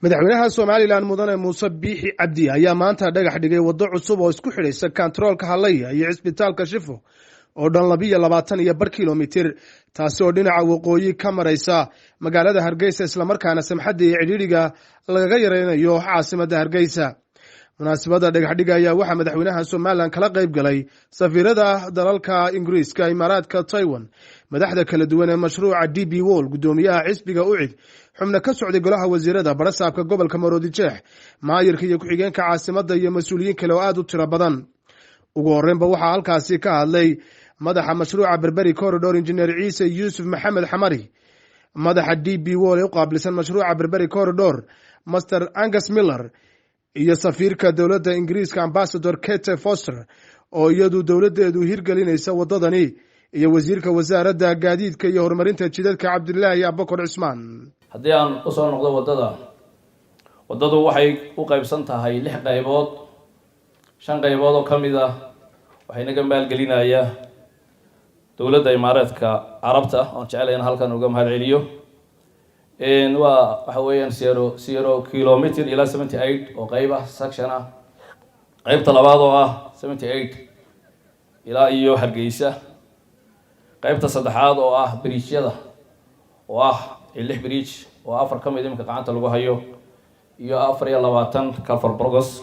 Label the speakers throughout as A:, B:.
A: madaxweynaha Somaliland mudane Muse Bixi Cabdi ayaa maanta dhagax dhigay wado cusub oo isku xidhaysa kantaroolka Halaya iyo cisbitaalka Shifo oo dhan 22 kiiloomitir taasi oo dhinaca waqooyi ka maraysa magaalada Hargeysa isla markaana samxadda iyo cidhiidhiga laga yareynayo caasimadda Hargeysa. munaasabadda dhagax dhiga ayaa waxaa madaxweynaha Somaliland kala qayb galay safiirada dalalka Ingiriiska, Imaaraadka, Taiwan, madaxda kala duwan ee mashruuca DB Wall, gudoomiyaha xisbiga UCID, xubno ka socday golaha wasiirada, barasaabka gobolka Maroodijeex, maayirka iyo ku-xigeenka caasimadda iyo mas'uuliyiin kale oo aad u tiro badan. ugu horreynba waxaa halkaasi ka hadlay madaxa mashruuca berberi corridor injineer Ciise Yuusuf Maxamed Xamari, madaxa DB Wall ee u qaabilsan mashruuca berberi corridor Master Angus Miller, iyo safiirka dowladda Ingiriiska Ambassador Kate Foster oo iyadu dowladeedu hirgelinaysa wadadani, iyo wasiirka wasaaradda gaadiidka iyo horumarinta jidadka Cabdullaahi Abubakar Cismaan.
B: haddii aan u soo noqdo wadadu waxay u qaybsan tahay 6 qaybood, 5 qaybood oo kamid ah waxay naga maalgelinaya dowladda Imaaraadka Carabta oo jecel in halkan uga mahad celiyo. waxa weeyaan 0 kilometer ilaa 78 oo qayb ah section ah. qaybta labaad oo ah 78 ilaa iyo Hargeysa. qaybta saddexaad oo ah bridge-yada oo ah 6 bridge oo 4 kamid imka gacanta lagu hayo iyo 24 Calfar Burgos.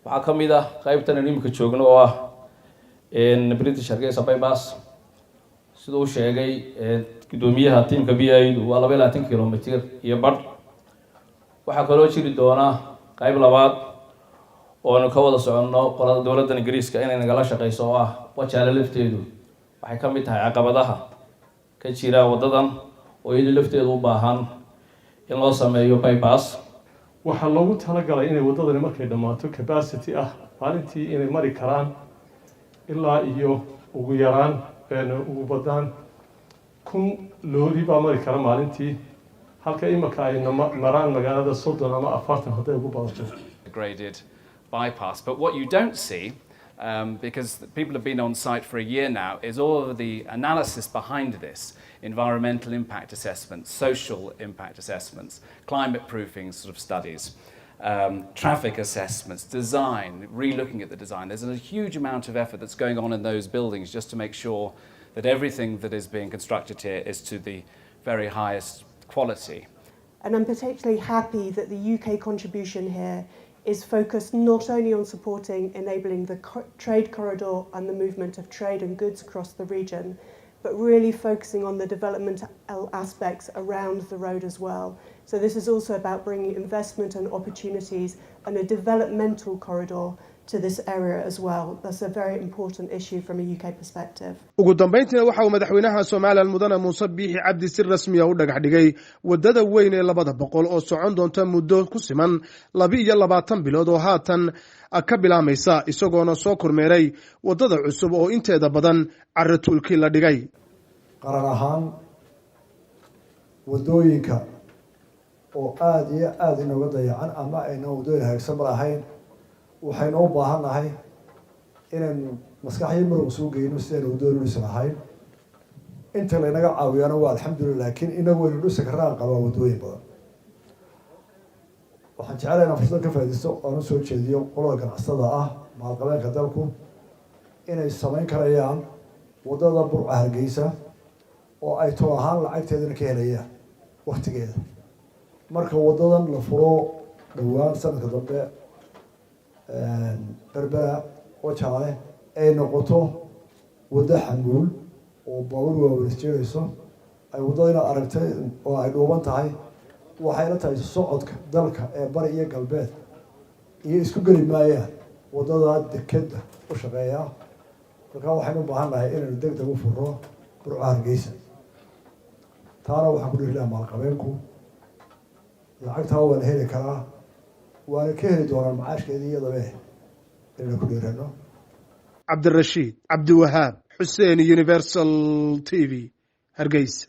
B: waxaa kamid ah qaybtan imka joogno oo ah British Hargeysa bypass sidoo sheegay gudoomiyaha tiimka BI waa 22 kilomitir iyo badh. waxaa kaloo jiri doona qayb labaad oo aan ka wada soconno qolada dowladda Ingiriiska inay nagala shaqeyso oo ah wajaale lafteedu waxay kamid tahay caqabadaha ka jira wadadan oo iyadoo lafteedu u baahan in loo sameeyo bypass.
C: waxaa loogu talagalay inay wadadani markay dhamaato capacity ah maalintii inay mari karaan ilaa iyo ugu yaraan ugu badaan 1,000 loori baa mari kara maalintii, halka imika ay maraan magaalada 30 ama 40 hadday ugu badato.
D: Graded bypass, but what you don't see, because people have been on site for a year now, is all of the analysis behind this: environmental impact assessments, social impact assessments, climate proofing sort of studies, traffic assessments, design, re-looking at the design. There's a huge amount of effort that's going on in those buildings just to make sure that everything that is being constructed here is to the very highest quality.
E: And I'm particularly happy that the UK contribution here is focused not only on supporting enabling the trade corridor and the movement of trade and goods across the region, but really focusing on the developmental aspects around the road as well. So this is also about bringing investment and opportunities and a developmental corridor to this area as well. That's a very important issue from a UK perspective.
A: ugu dambeyntiina waxa uu madaxweynaha Somaliland mudane Muse Bixi Cabdi si rasmi ah u dhagax dhigay wadada weyn ee 200 oo socon doonta muddo ku siman 22 bilood oo haatan ka bilaamaysa, isagoona soo kormeeray wadada cusub oo inteeda badan carratuulkii la dhigay.
F: qarar ahaan wadooyinka oo aad iyo aad inooga dayacan ama ayna wadooyin hagaagsan malahayn, waxaynu u baahannahay inaynu maskaxyo muruq soo geyno si aynu wadooyin u dhisnahay. inta laynaga caawiyana waa alxamdulillah, laakiin inagu waynu dhisi karnaa qabaa wadooyin badan. waxaan jecelahay inaan fursad ka faa'iidaysto oon u soo jeediyo qolada ganacsatada ah maalqabeenka dalku inay samayn karayaan wadada Burca Hargeysa oo ay too ahaan lacagteedana ka helayaan waqtigeeda. marka wadadan la furo dhowaan sanadka dambe berbera wajaale ay noqoto wada xamuul oo baabuur waaweyn isjeerayso, ay wadadana aragtay oo ay dhuuban tahay, waxay la tahay socodka dalka ee bari iyo galbeed iyo isku geli maayaan wadada dekeda u shaqeeya. marka waxaynu u baahannahay inaynu degdeg u furo Burca Hargeysa. taana waxaan ku dhihi lahaa maalqabeenku lacagtaa waa la heli karaa, waana ka heli doonaan macaashkeedii iyadaba inaynu ku dhiirano.
A: Cabdirashiid Cabdiwahaab Xuseen, Universal TV, Hargeysa.